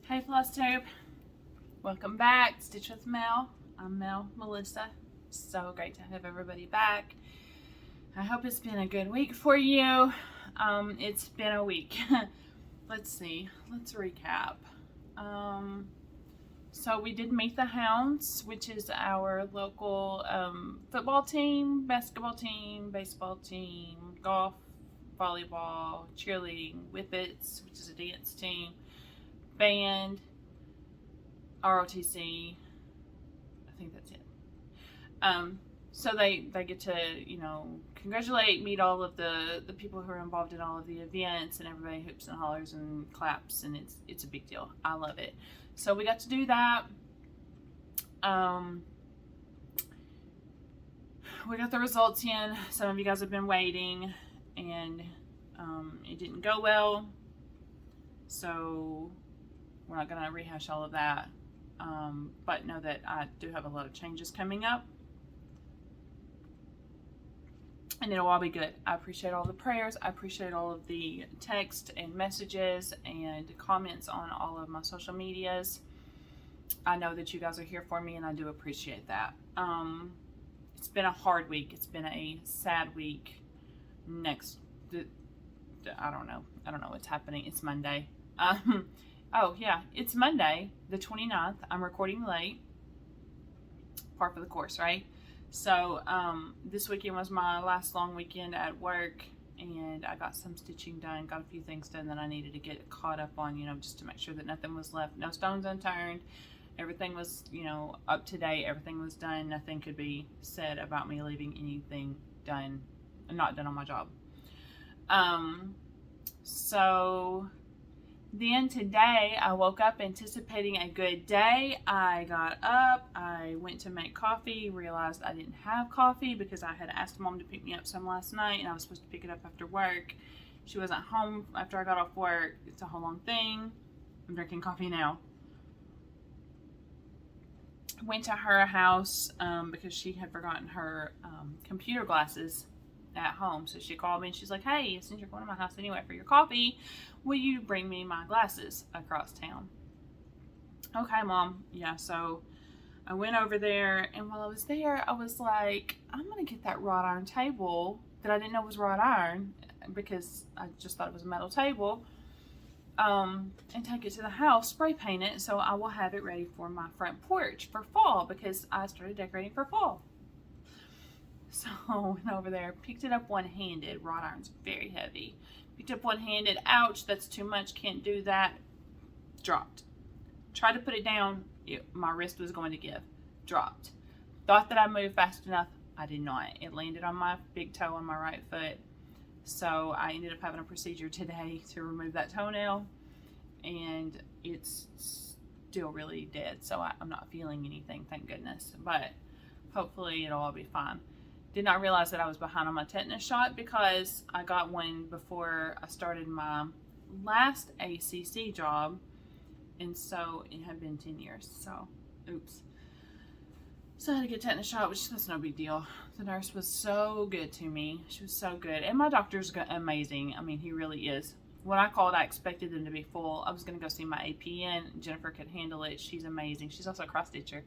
Hey Flosstube, welcome back. Stitch with Mel. I'm Melissa. So great to have everybody back. I hope it's been a good week for you. It's been a week. Let's see. Let's recap. So we did meet the Hounds, which is our local football team, basketball team, baseball team, golf, volleyball, cheerleading, whippets, which is a dance team, band, ROTC. I think that's it. So they get to, congratulate, meet all of the people who are involved in all of the events, and everybody hoops and hollers and claps, and it's a big deal. I love it. So we got to do that. We got the results in. Some of you guys have been waiting, and it didn't go well. So we're not going to rehash all of that. But know that I do have a lot of changes coming up. And it'll all be good. I appreciate all the prayers. I appreciate all of the text and messages and comments on all of my social medias. I know that you guys are here for me, and I do appreciate that. It's been a hard week. It's been a sad week. I don't know what's happening. It's Monday. Oh yeah, it's Monday, the 29th. I'm recording late. Par for the course, right? So this weekend was my last long weekend at work, and I got some stitching done, got a few things done that I needed to get caught up on, just to make sure that nothing was left, no stones unturned. Everything was, up to date. Everything was done. Nothing could be said about me leaving anything done, not done on my job. So then today I woke up anticipating a good day. I got up, I went to make coffee, realized I didn't have coffee because I had asked Mom to pick me up some last night, and I was supposed to pick it up after work. She wasn't home after I got off work. It's a whole long thing. I'm drinking coffee now. Went to her house because she had forgotten her computer glasses at home. So she called me and she's like, hey, since you're going to my house anyway for your coffee, will you bring me my glasses across town? Okay, Mom. Yeah, so I went over there, and while I was there, I was like, I'm going to get that wrought iron table that I didn't know was wrought iron because I just thought it was a metal table, and take it to the house, spray paint it, so I will have it ready for my front porch for fall because I started decorating for fall. So I went over there, picked it up one-handed. Wrought iron's very heavy. Picked up one-handed. Ouch, that's too much. Can't do that. Dropped. Tried to put it down. My wrist was going to give. Dropped. Thought that I moved fast enough. I did not. It landed on my big toe on my right foot. So I ended up having a procedure today to remove that toenail. And it's still really dead. So I'm not feeling anything, thank goodness. But hopefully it'll all be fine. Did not realize that I was behind on my tetanus shot because I got one before I started my last ACC job, and so it had been 10 years, so oops. So I had to get a tetanus shot, which that's no big deal. The nurse was so good to me. She was so good, and my doctor's amazing. I mean, he really is. When I called, I expected them to be full. I was going to go see my APN. Jennifer could handle it. She's amazing. She's also a cross-stitcher.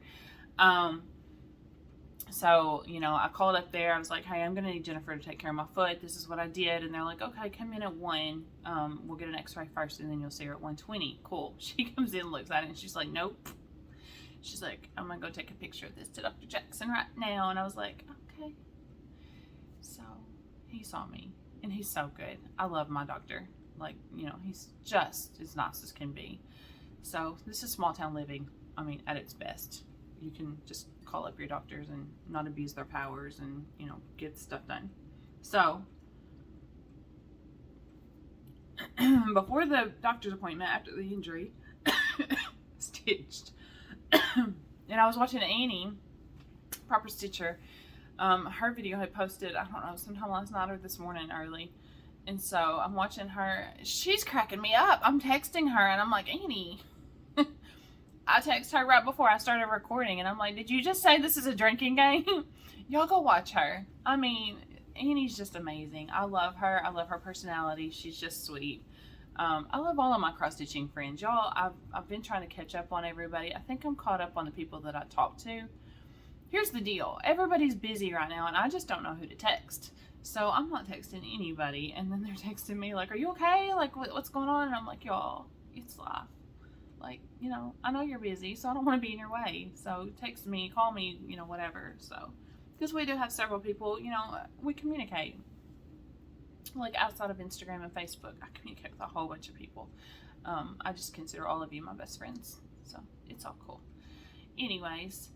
So, I called up there. I was like, hey, I'm going to need Jennifer to take care of my foot. This is what I did. And they're like, okay, come in at 1. We'll get an x-ray first, and then you'll see her at 1:20. Cool. She comes in, looks at it, and she's like, nope. She's like, I'm going to go take a picture of this to Dr. Jackson right now. And I was like, okay. So he saw me, and he's so good. I love my doctor. Like, he's just as nice as can be. So this is small town living. I mean, at its best. You can just call up your doctors and not abuse their powers and, get stuff done. So, before the doctor's appointment, after the injury, stitched. And I was watching Annie, Proper Stitcher. Her video had posted, I don't know, sometime last night or this morning early. And so I'm watching her. She's cracking me up. I'm texting her, and I'm like, Annie. I texted her right before I started recording, and I'm like, did you just say this is a drinking game? Y'all go watch her. I mean, Annie's just amazing. I love her. I love her personality. She's just sweet. I love all of my cross-stitching friends. Y'all, I've been trying to catch up on everybody. I think I'm caught up on the people that I talk to. Here's the deal. Everybody's busy right now, and I just don't know who to text. So I'm not texting anybody, and then they're texting me like, are you okay? Like, what's going on? And I'm like, y'all, it's life. Like, you know, I know you're busy, so I don't want to be in your way. So text me, call me, you know, whatever. So, because we do have several people, you know, we communicate. Like, outside of Instagram and Facebook, I communicate with a whole bunch of people. I just consider all of you my best friends. So, it's all cool. Anyways,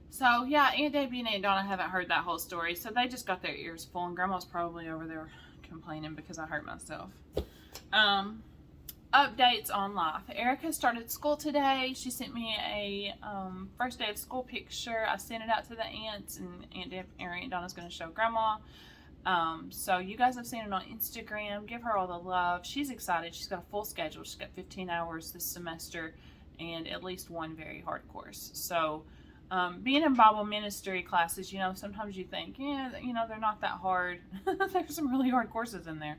so yeah, Aunt Debbie and Aunt Donna haven't heard that whole story. So, they just got their ears full. And Grandma's probably over there complaining because I hurt myself. Updates on life. Erica started school today. She sent me a first day of school picture. I sent it out to the aunts, and Aunt Donna's going to show Grandma. So you guys have seen it on Instagram. Give her all the love. She's excited. She's got a full schedule. She's got 15 hours this semester and at least one very hard course. So being in Bible ministry classes, you know, sometimes you think, yeah, you know, they're not that hard. There's some really hard courses in there.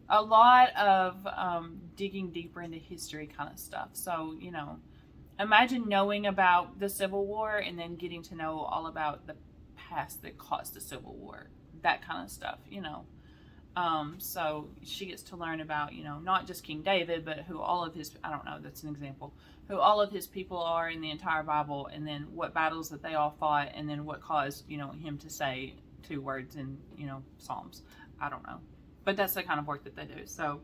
A lot of digging deeper into history kind of stuff. So, you know, imagine knowing about the Civil War and then getting to know all about the past that caused the Civil War. That kind of stuff, you know. So she gets to learn about, you know, not just King David, but who all of his, I don't know, that's an example, who all of his people are in the entire Bible, and then what battles that they all fought, and then what caused, you know, him to say 2 words in, you know, Psalms. I don't know. But that's the kind of work that they do. So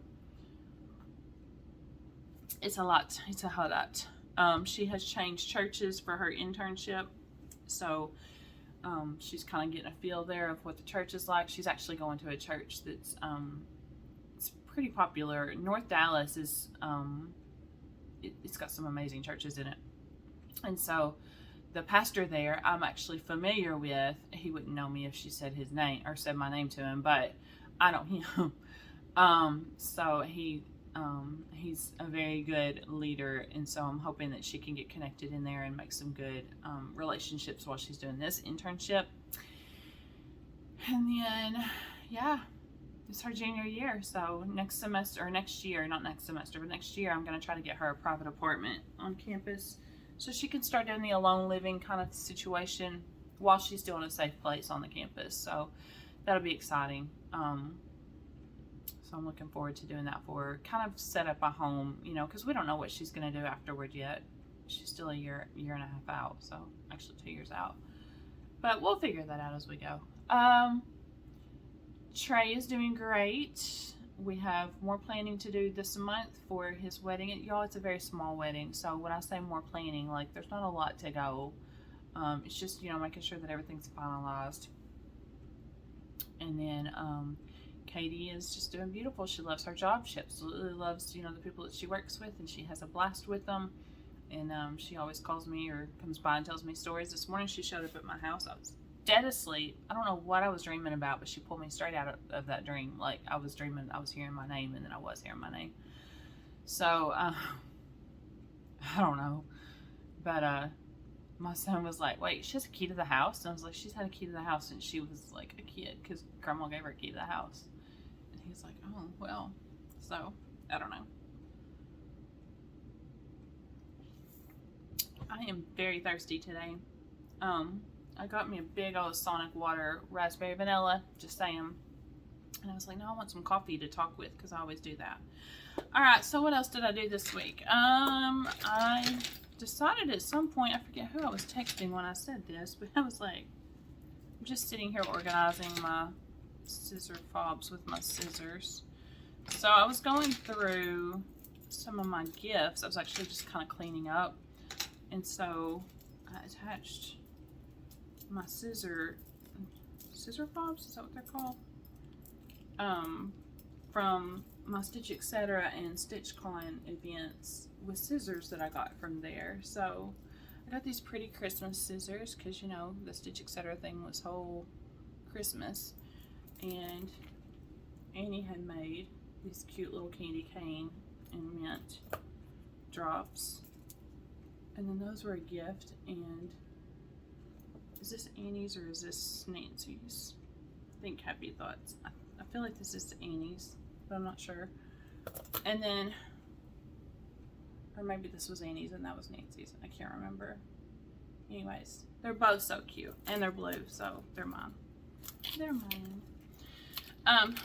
it's a lot. It's a whole lot. She has changed churches for her internship. So she's kind of getting a feel there of what the church is like. She's actually going to a church that's it's pretty popular. North Dallas is it's got some amazing churches in it. And so the pastor there, I'm actually familiar with. He wouldn't know me if she said his name or said my name to him, but I know him. So he's a very good leader, and so I'm hoping that she can get connected in there and make some good relationships while she's doing this internship. And then, yeah, it's her junior year, so next semester, or next year, not next semester, but next year, I'm going to try to get her a private apartment on campus so she can start doing the alone living kind of situation while she's still in a safe place on the campus. So that'll be exciting. So I'm looking forward to doing that for her. Kind of set up a home, you know, because we don't know what she's going to do afterward yet. She's still a year and a half out, so actually 2 years out. But we'll figure that out as we go. Trey is doing great. We have more planning to do this month for his wedding. Y'all, it's a very small wedding, so when I say more planning, like, there's not a lot to go. It's just, you know, making sure that everything's finalized. And then Katie is just doing beautiful. She loves her job. She absolutely loves, you know, the people that she works with, and she has a blast with them. And she always calls me or comes by and tells me stories. This morning she showed up at my house. I was dead asleep. I don't know what I was dreaming about, but she pulled me straight out of that dream. Like, I was dreaming I was hearing my name, and then I was hearing my name. So I don't know, but my son was like, wait, she has a key to the house? And I was like, she's had a key to the house since she was like a kid, because Grandma gave her a key to the house. And he's like, oh, well, so I don't know. I am very thirsty today. I got me a big old Sonic Water raspberry vanilla, just saying. And I was like, no, I want some coffee to talk with, because I always do that. Alright, so what else did I do this week? I decided at some point, I forget who I was texting when I said this, but I was like, I'm just sitting here organizing my scissor fobs with my scissors. So I was going through some of my gifts. I was actually just kind of cleaning up. And so I attached my scissor fobs, is that what they're called? From my Stitch Etc. and StitchCon events with scissors that I got from there. So I got these pretty Christmas scissors because, you know, the Stitch Etc. thing was whole Christmas. And Annie had made these cute little candy cane and mint drops. And then those were a gift. And is this Annie's or is this Nancy's? I think Happy Thoughts. I feel like this is Annie's, but I'm not sure. And then, or maybe this was Annie's and that was Nancy's. I can't remember. Anyways, they're both so cute. And they're blue, so they're mine. They're mine.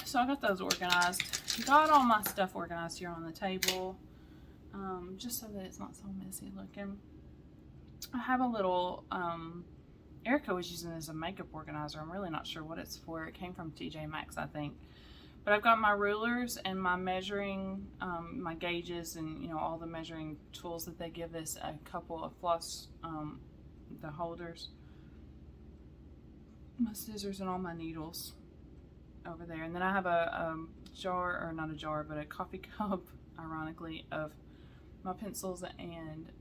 So I got those organized. Got all my stuff organized here on the table. Just so that it's not so messy looking. I have a little, Erica was using it as a makeup organizer. I'm really not sure what it's for. It came from TJ Maxx, I think. But I've got my rulers and my measuring, my gauges and, you know, all the measuring tools that they give us, a couple of floss, the holders, my scissors and all my needles over there. And then I have a jar, or not a jar, but a coffee cup, ironically, of my pencils and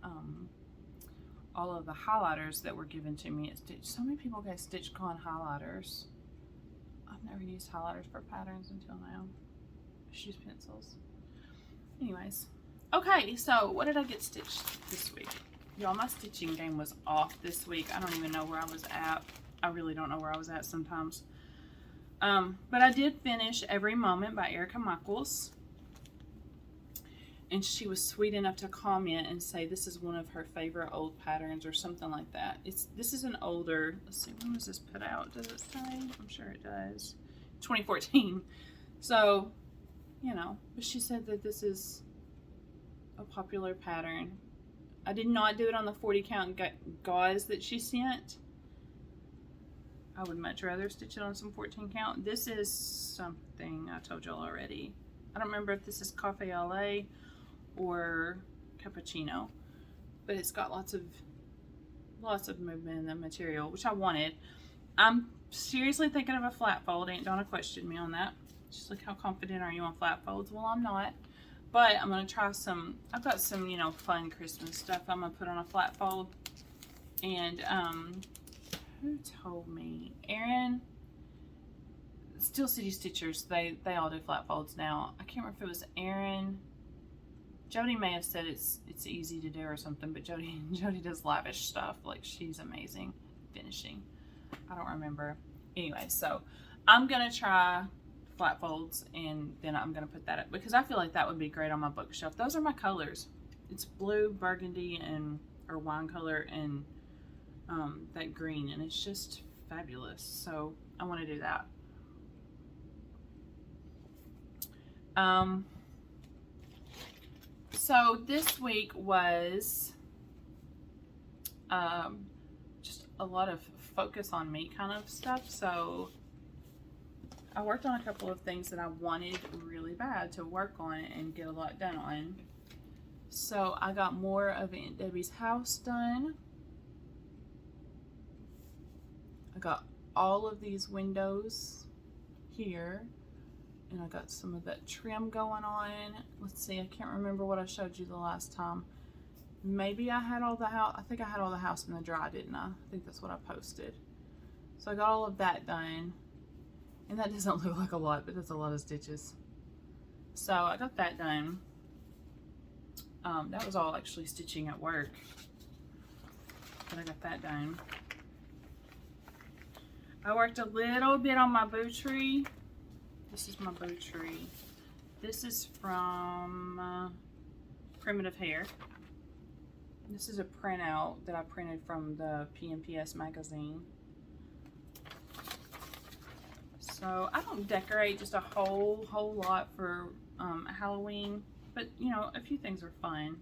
all of the highlighters that were given to me at Stitch. So many people get Stitch Con highlighters. I've never used highlighters for patterns until now. Just use pencils. Anyways, okay, so what did I get stitched this week? Y'all, my stitching game was off this week. I don't even know where I was at. I really don't know where I was at sometimes. But I did finish Every Moment by Erica Michaels. And she was sweet enough to comment and say this is one of her favorite old patterns or something like that. This is an older, let's see, when was this put out? Does it say? I'm sure it does. 2014. So, you know, but she said that this is a popular pattern. I did not do it on the 40 count gauze that she sent. I would much rather stitch it on some 14 count. This is something I told y'all already. I don't remember if this is Cafe au lait or cappuccino, but it's got lots of movement in the material, which I wanted. I'm seriously thinking of a flat fold. Aunt Donna questioned me on that. She's like, how confident are you on flat folds? Well, I'm not, but I'm gonna try some. I've got some, you know, fun Christmas stuff I'm gonna put on a flat fold. And who told me? Erin, Steel City Stitchers, they all do flat folds now. I can't remember if it was Erin. Jody may have said it's easy to do or something, but Jody does lavish stuff. Like, she's amazing finishing. I don't remember. Anyway, so I'm gonna try flat folds, and then I'm gonna put that up because I feel like that would be great on my bookshelf. Those are my colors. It's blue, burgundy, or wine color, and that green, and it's just fabulous. So I want to do that. So this week was just a lot of focus on me kind of stuff. So I worked on a couple of things that I wanted really bad to work on and get a lot done on. So I got more of Aunt Debbie's house done. I got all of these windows here. And I got some of that trim going on. Let's see, I can't remember what I showed you the last time. Maybe I had all the house, I think I had all the house in the dry, didn't I? I think that's what I posted. So I got all of that done. And that doesn't look like a lot, but that's a lot of stitches. So I got that done. That was all actually stitching at work. But I got that done. I worked a little bit on my boo tree. This is my bow tree. This is from Primitive Hair. This is a printout that I printed from the PMPS magazine. So I don't decorate just a whole lot for Halloween, but you know, a few things are fun.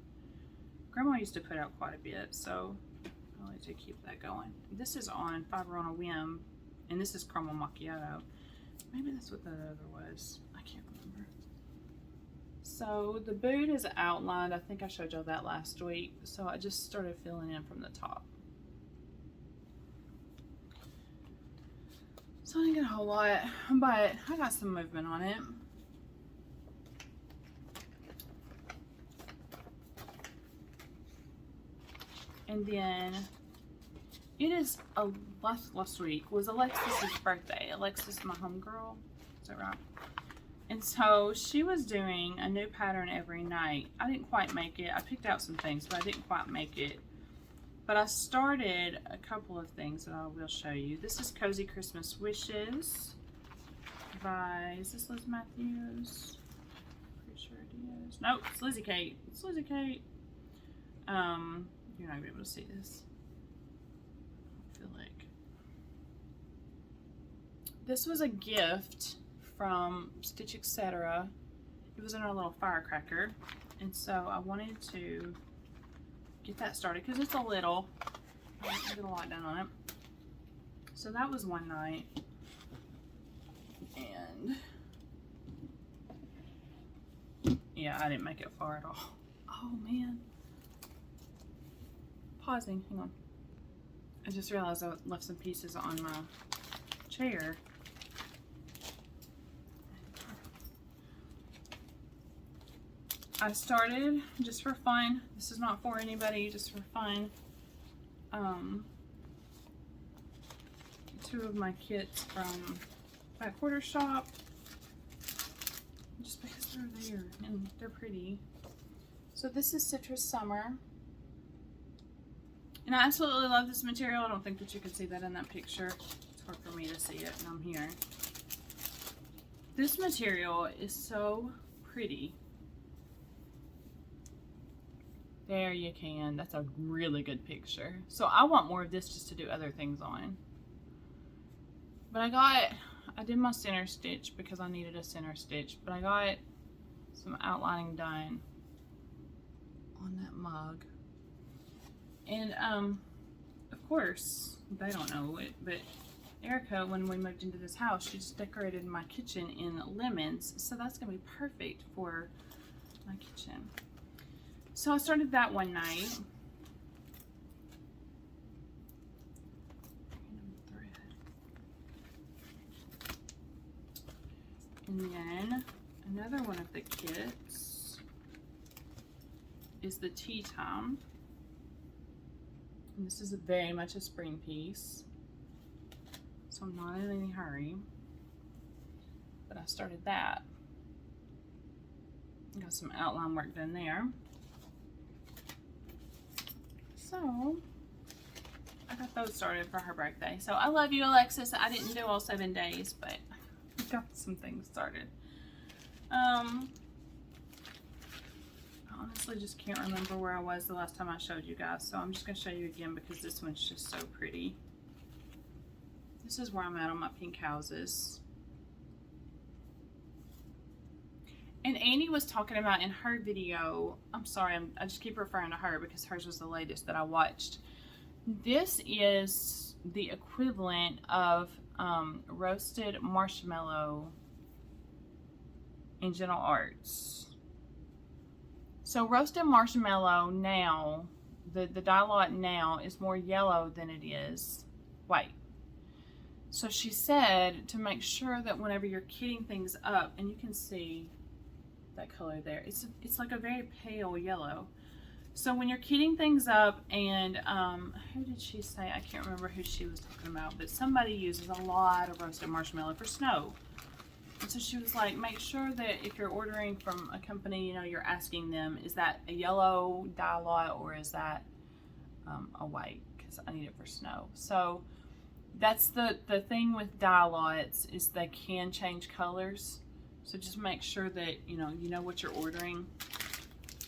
Grandma used to put out quite a bit, so I like to keep that going. This is on Fiber on a Whim, and this is Caramel Macchiato. Maybe that's what that other was. I can't remember. So the boot is outlined. I think I showed y'all that last week. So I just started filling in from the top. So I didn't get a whole lot, but I got some movement on it. And then it is last week was Alexis's birthday. Alexis, my homegirl, is that right? And so she was doing a new pattern every night. I didn't quite make it. I picked out some things, but I didn't quite make it. But I started a couple of things that I will show you. This is Cozy Christmas Wishes by, is this Liz Matthews? Pretty sure it Yes. Nope, it's Lizzie Kate. It's Lizzie Kate. You're not gonna be able to see this. I feel like this was a gift from Stitch Etc. It was in our little firecracker, and so I wanted to get that started because it's a little. I didn't get a lot done on it. So that was one night, and yeah, I didn't make it far at all. Oh man. Pausing, hang on. I just realized I left some pieces on my chair. I started just for fun. This is not for anybody, just for fun. Two of my kits from Back Quarter Shop. Just because they're there and they're pretty. So this is Citrus Summer. And I absolutely love this material. I don't think that you can see that in that picture. It's hard for me to see it, and I'm here. This material is so pretty. There you can. That's a really good picture. So I want more of this just to do other things on. But I did my center stitch because I needed a center stitch, but I got some outlining done on that mug. And of course, they don't know it, but Erica, when we moved into this house, she just decorated my kitchen in lemons, so that's gonna be perfect for my kitchen. So I started that one night. And then another one of the kits is the Tea Time. And this is very much a spring piece, so I'm not in any hurry. But I started that. Got some outline work done there. So I got those started for her birthday. So I love you, Alexis. I didn't do all 7 days, but I got some things started. I honestly just can't remember where I was the last time I showed you guys, so I'm just going to show you again because this one's just so pretty. This is where I'm at on my pink houses. And Annie was talking about in her video, I'm sorry, I just keep referring to her because hers was the latest that I watched. This is the equivalent of roasted marshmallow in Gentle Arts. So roasted marshmallow now, the dye lot now is more yellow than it is white. So she said to make sure that whenever you're kitting things up, and you can see that color there, it's like a very pale yellow. So when you're kitting things up, and who did she say? I can't remember who she was talking about, but somebody uses a lot of roasted marshmallow for snow. And so she was like, make sure that if you're ordering from a company, you know, you're asking them, is that a yellow dye lot or is that a white? Because I need it for snow. So that's the thing with dye lots, is they can change colors. So just make sure that you know what you're ordering,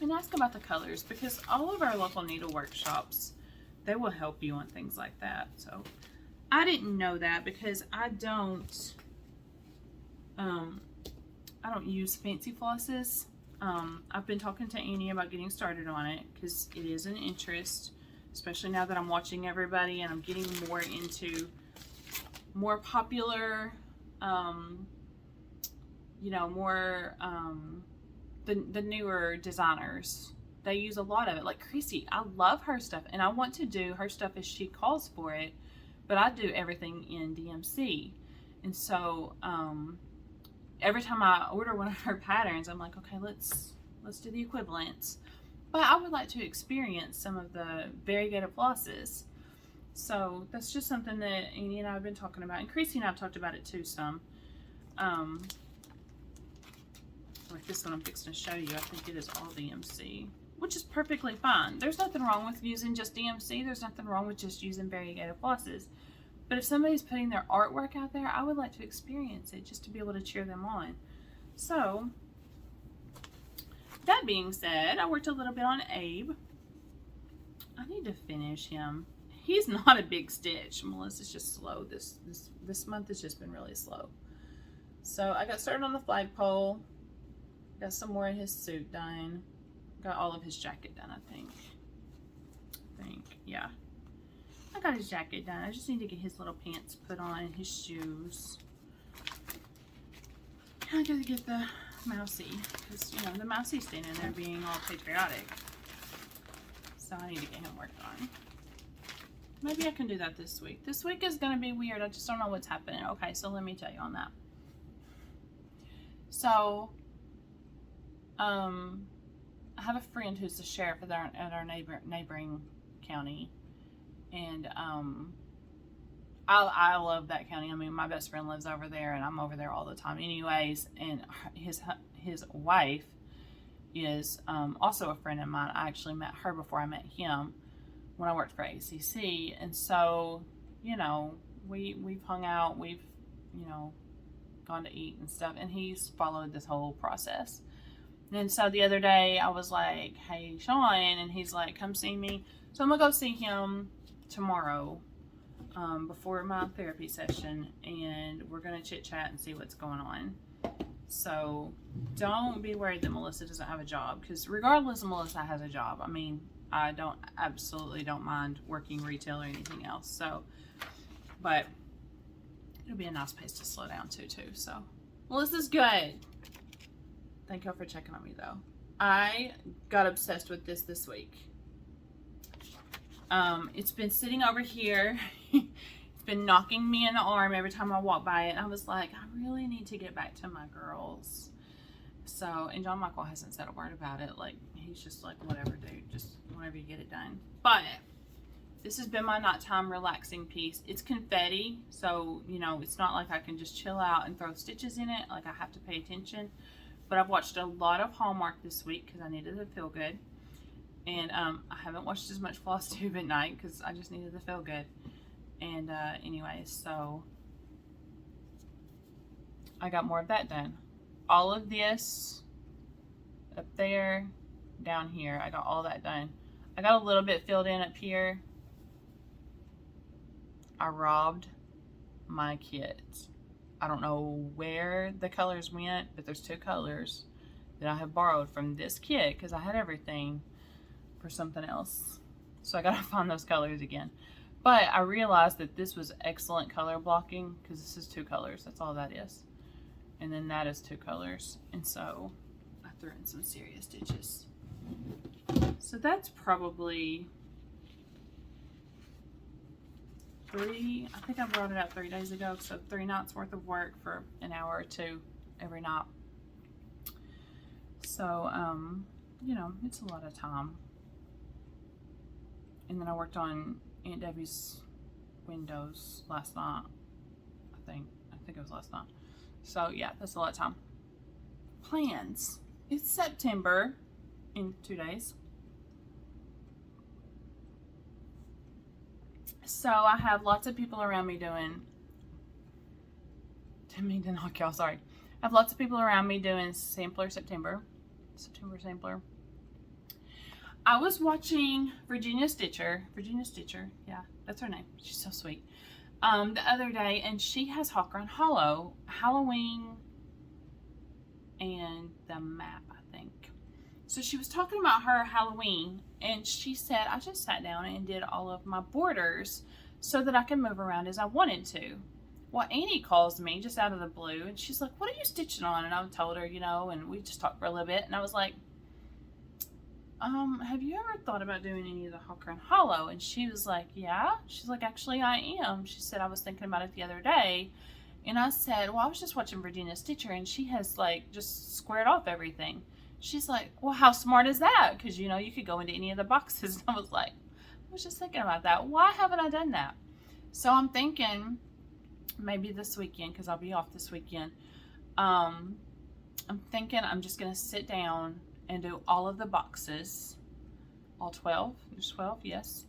and ask about the colors, because all of our local needle workshops, they will help you on things like that. So I didn't know that because I don't use fancy flosses. I've been talking to Annie about getting started on it because it is an interest, especially now that I'm watching everybody and I'm getting more into more popular, you know, more the newer designers. They use a lot of it. Like Creasy, I love her stuff, and I want to do her stuff as she calls for it, but I do everything in DMC. And so every time I order one of her patterns, I'm like, okay, let's do the equivalents. But I would like to experience some of the variegated flosses. So that's just something that Annie and I have been talking about, and Creasy and I have talked about it too some. Like this one I'm fixing to show you, I think it is all DMC, which is perfectly fine. There's nothing wrong with using just DMC. There's nothing wrong with just using variegated flosses. But if somebody's putting their artwork out there, I would like to experience it just to be able to cheer them on. So that being said, I worked a little bit on Abe. I need to finish him. He's not a big stitch. Melissa's just slow. This month has just been really slow. So I got started on the flagpole. Got some more of his suit done. Got all of his jacket done, I think. Yeah. I got his jacket done. I just need to get his little pants put on and his shoes. I gotta get the mousey, because, you know, the mousey's standing there being all patriotic. So I need to get him worked on. Maybe I can do that this week. This week is gonna be weird. I just don't know what's happening. Okay, so let me tell you on that. So, I have a friend who's the sheriff at our neighboring county, and I love that county. I mean, my best friend lives over there, and I'm over there all the time anyways, and his wife is also a friend of mine. I actually met her before I met him when I worked for ACC, and so, you know, we've hung out, we've, you know, gone to eat and stuff, and he's followed this whole process. And so the other day I was like, hey Sean, and he's like, come see me. So I'm gonna go see him tomorrow before my therapy session, and we're gonna chit chat and see what's going on. So don't be worried that Melissa doesn't have a job, because regardless of Melissa has a job, I mean, I absolutely don't mind working retail or anything else. So, but it'll be a nice pace to slow down too. So Melissa's good. Thank y'all for checking on me though. I got obsessed with this week. It's been sitting over here. It's been knocking me in the arm every time I walk by it. And I was like, I really need to get back to my girls. So, and John Michael hasn't said a word about it. Like, he's just like, whatever, dude. Just whenever you get it done. But this has been my nighttime relaxing piece. It's confetti, so, you know, it's not like I can just chill out and throw stitches in it. Like, I have to pay attention. But I've watched a lot of Hallmark this week because I needed to feel good. And I haven't watched as much Flosstube at night because I just needed to feel good. And anyways, so I got more of that done. All of this up there, down here, I got all that done. I got a little bit filled in up here. I robbed my kit. I don't know where the colors went, but there's 2 colors that I have borrowed from this kit because I had everything for something else. So I gotta find those colors again. But I realized that this was excellent color blocking because this is 2 colors. That's all that is. And then that is 2 colors. And so I threw in some serious stitches. So that's probably 3, I think I brought it out 3 days ago, so 3 nights worth of work for an hour or 2 every night. So, you know, it's a lot of time. And then I worked on Aunt Debbie's windows last night, I think it was last night. So yeah, that's a lot of time. Plans. It's September in 2 days. So I have lots of people around me doing, didn't mean to knock y'all, sorry. I have lots of people around me doing Sampler September Sampler. I was watching Virginia Stitcher, yeah, that's her name. She's so sweet. The other day, and she has Hawker and Hollow, Halloween, and the map, I think. So she was talking about her Halloween, and she said, I just sat down and did all of my borders so that I can move around as I wanted to. Well, Annie calls me just out of the blue, and she's like, what are you stitching on? And I told her, you know, and we just talked for a little bit, and I was like, have you ever thought about doing any of the Hawker and Hollow? And she was like, yeah. She's like, actually, I am. She said, I was thinking about it the other day. And I said, well, I was just watching Virginia Stitcher, and she has, like, just squared off everything. She's like, well, how smart is that? Because, you know, you could go into any of the boxes. And I was like, I was just thinking about that. Why haven't I done that? So I'm thinking maybe this weekend, because I'll be off this weekend. I'm thinking I'm just going to sit down and do all of the boxes, all 12, there's 12, yes,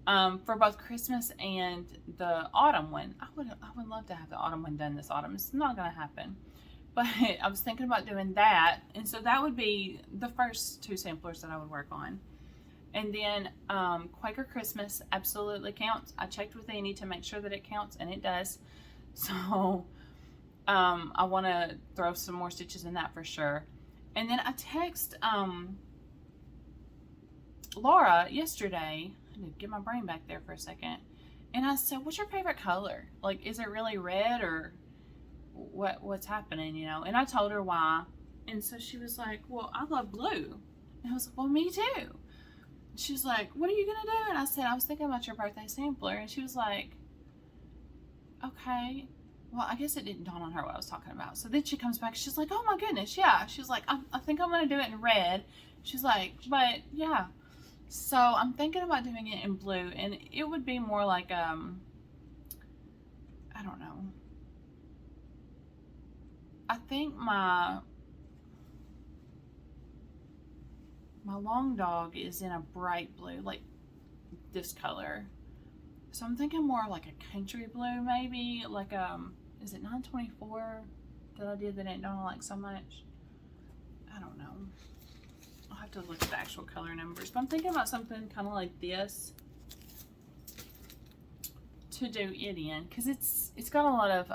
for both Christmas and the autumn one. I would love to have the autumn one done this autumn. It's not going to happen, But I was thinking about doing that. And so that would be the first 2 samplers that I would work on. And then Quaker Christmas absolutely counts. I checked with Annie to make sure that it counts, and it does. So I want to throw some more stitches in that for sure. And then I text Laura yesterday. I need to get my brain back there for a second. And I said, what's your favorite color? Like, is it really red, or what's happening, you know? And I told her why. And so she was like, well, I love blue. And I was like, well, me too. She was like, what are you going to do? And I said, I was thinking about your birthday sampler. And she was like, okay. Well, I guess it didn't dawn on her what I was talking about. So then she comes back. She's like, oh my goodness, yeah. She's like, I think I'm going to do it in red. She's like, but yeah. So I'm thinking about doing it in blue. And it would be more like, I don't know. I think my long dog is in a bright blue, like this color. So I'm thinking more like a country blue, maybe like is it 924 that I did that I don't like so much? I don't know. I'll have to look at the actual color numbers. But I'm thinking about something kind of like this to do it in, because it's got a lot of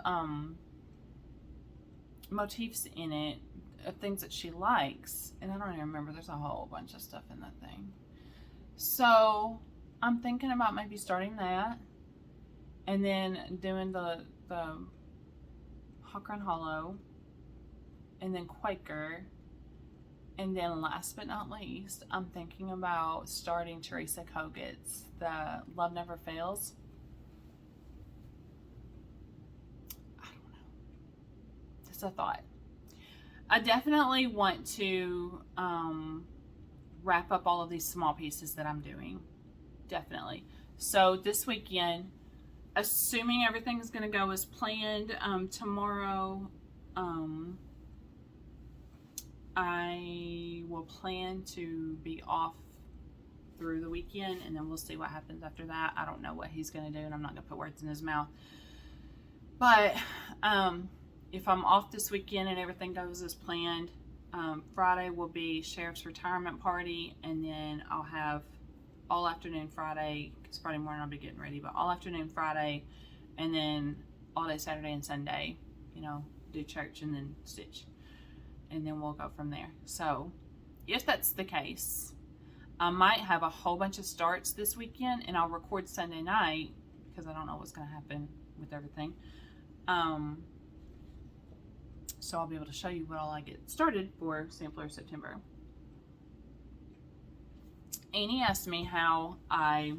motifs in it of things that she likes, and I don't even remember. There's a whole bunch of stuff in that thing. So I'm thinking about maybe starting that, and then doing the Hawk Run Hollow, and then Quaker, and then last but not least, I'm thinking about starting Teresa Kogut's the Love Never Fails. I don't know. Just a thought. I definitely want to wrap up all of these small pieces that I'm doing. Definitely. So this weekend, assuming everything is going to go as planned, tomorrow I will plan to be off through the weekend, and then we'll see what happens after that. I don't know what he's going to do, and I'm not going to put words in his mouth. But if I'm off this weekend and everything goes as planned, Friday will be Sheriff's retirement party, and then I'll have all afternoon Friday, because Friday morning I'll be getting ready, but all afternoon Friday, and then all day Saturday and Sunday, you know, do church and then stitch. And then we'll go from there. So if that's the case, I might have a whole bunch of starts this weekend, and I'll record Sunday night, because I don't know what's going to happen with everything. So I'll be able to show you what all I get started for Sampler September. Annie asked me how I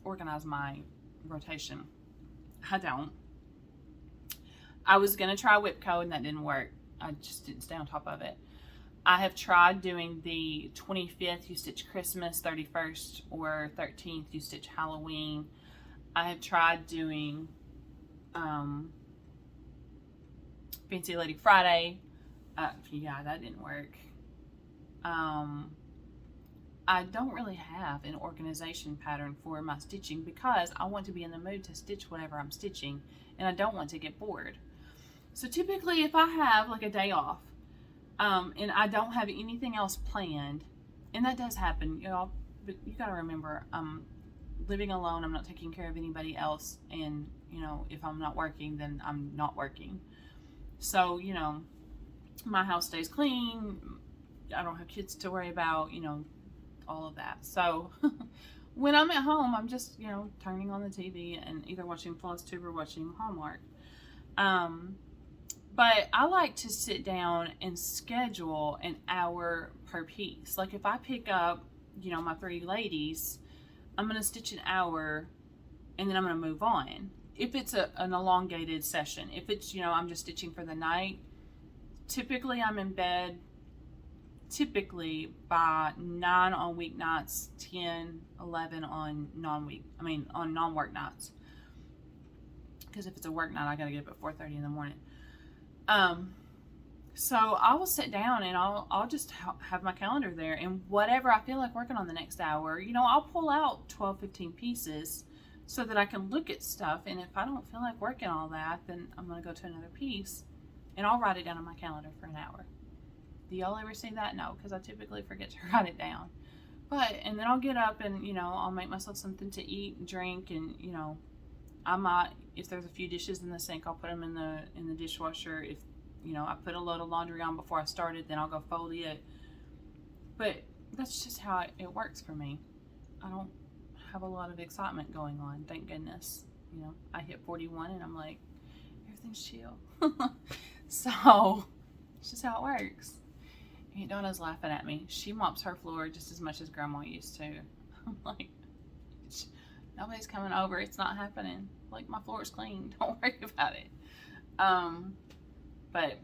organize my rotation. I don't. I was going to try whip code, and that didn't work. I just didn't stay on top of it. I have tried doing the 25th, you stitch Christmas, 31st or 13th, you stitch Halloween. I have tried doing Fancy Lady Friday. Yeah, that didn't work. I don't really have an organization pattern for my stitching, because I want to be in the mood to stitch whatever I'm stitching, and I don't want to get bored. So typically if I have like a day off, and I don't have anything else planned, and that does happen, you know, but you gotta remember, I'm living alone, I'm not taking care of anybody else, and you know, if I'm not working, then I'm not working. So, you know, my house stays clean, I don't have kids to worry about, you know, all of that. So when I'm at home, I'm just, you know, turning on the TV and either watching Flosstube or watching Hallmark. But I like to sit down and schedule an hour per piece. Like if I pick up, you know, my 3 ladies, I'm going to stitch an hour and then I'm going to move on. If it's an elongated session, if it's, you know, I'm just stitching for the night, typically I'm in bed typically by 9 on weeknights, 10, 11 on non-work nights. Because if it's a work night, I got to get up at 4:30 in the morning. So I will sit down and I'll just have my calendar there, and whatever I feel like working on the next hour, you know, I'll pull out 12, 15 pieces so that I can look at stuff. And if I don't feel like working all that, then I'm going to go to another piece. And I'll write it down on my calendar for an hour. Do y'all ever see that? No, because I typically forget to write it down. But, and then I'll get up and, you know, I'll make myself something to eat and drink, and, you know, I might, if there's a few dishes in the sink, I'll put them in the dishwasher. If, you know, I put a load of laundry on before I started, then I'll go fold it. But that's just how it works for me. I don't have a lot of excitement going on, thank goodness. You know, I hit 41 and I'm like, everything's chill. So, it's just how it works. Aunt Donna's laughing at me. She mops her floor just as much as Grandma used to. I'm like, nobody's coming over. It's not happening. Like, my floor is clean. Don't worry about it. But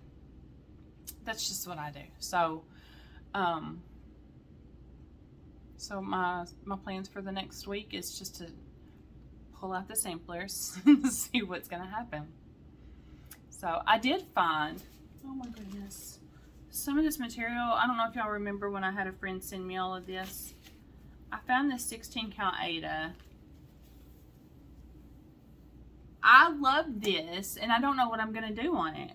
that's just what I do. So, my plans for the next week is just to pull out the samplers and see what's going to happen. So, I did find, oh my goodness, some of this material. I don't know if y'all remember when I had a friend send me all of this. I found this 16 count Aida. I love this, and I don't know what I'm going to do on it.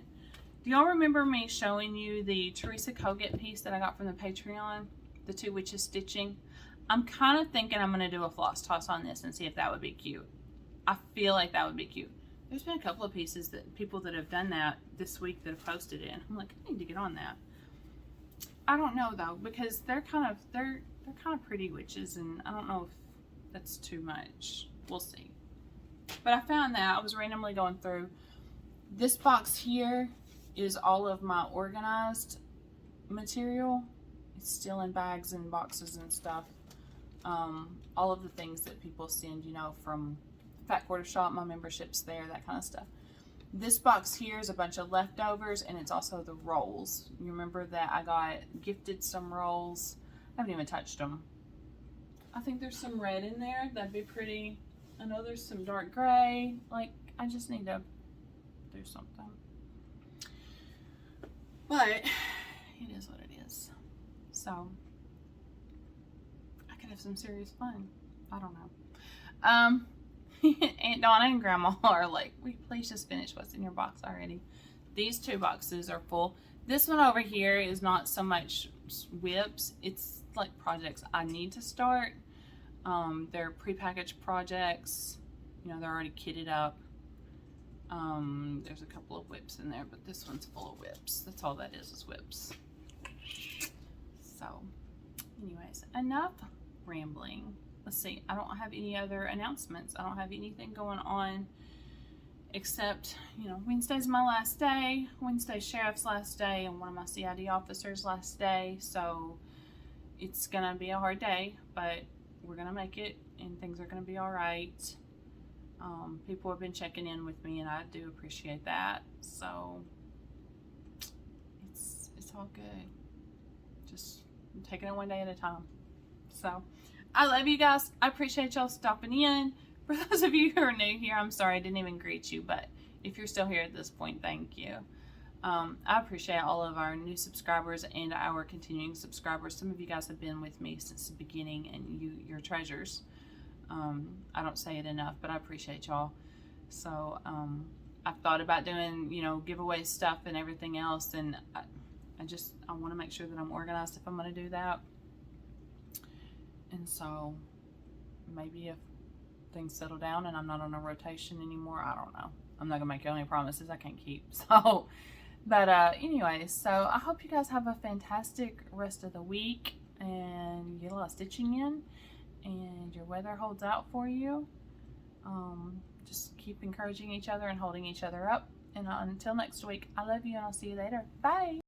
Do y'all remember me showing you the Teresa Kogut piece that I got from the Patreon? The Two Witches Stitching? I'm kind of thinking I'm going to do a floss toss on this and see if that would be cute. I feel like that would be cute. There's been a couple of pieces that people that have done that this week that have posted it. I'm like, I need to get on that. I don't know though, because they're kind of pretty witches, and I don't know if that's too much. We'll see. But I found that I was randomly going through this box here is all of my organized material. It's still in bags and boxes and stuff. All of the things that people send, you know, from Fat Quarter Shop, my memberships there, that kind of stuff. This box here is a bunch of leftovers, and it's also the rolls. You remember that I got gifted some rolls. I haven't even touched them. I think there's some red in there. That'd be pretty. I know there's some dark gray. Like, I just need to do something. But it is what it is. So, I could have some serious fun. I don't know. Aunt Donna and Grandma are like, please just finish what's in your box already. These two boxes are full. This one over here is not so much whips. It's like projects I need to start. They're prepackaged projects. You know, they're already kitted up. There's a couple of whips in there, but this one's full of whips. That's all that is whips. So, anyways, enough rambling. Let's see, I don't have any other announcements. I don't have anything going on except, you know, Wednesday's my last day. Wednesday's Sheriff's last day and one of my CID officers' last day. So it's going to be a hard day, but we're going to make it and things are going to be all right. People have been checking in with me and I do appreciate that. So it's all good. Just taking it one day at a time. So I love you guys. I appreciate y'all stopping in. For those of you who are new here, I'm sorry I didn't even greet you, but if you're still here at this point, thank you. I appreciate all of our new subscribers and our continuing subscribers. Some of you guys have been with me since the beginning, and you're treasures. I don't say it enough, but I appreciate y'all. So I've thought about doing, you know, giveaway stuff and everything else, and I want to make sure that I'm organized if I'm going to do that. And so maybe if things settle down and I'm not on a rotation anymore, I don't know. I'm not gonna make you any promises I can't keep. So, but anyway, so I hope you guys have a fantastic rest of the week and you get a lot of stitching in and your weather holds out for you. Just keep encouraging each other and holding each other up. And until next week, I love you and I'll see you later. Bye.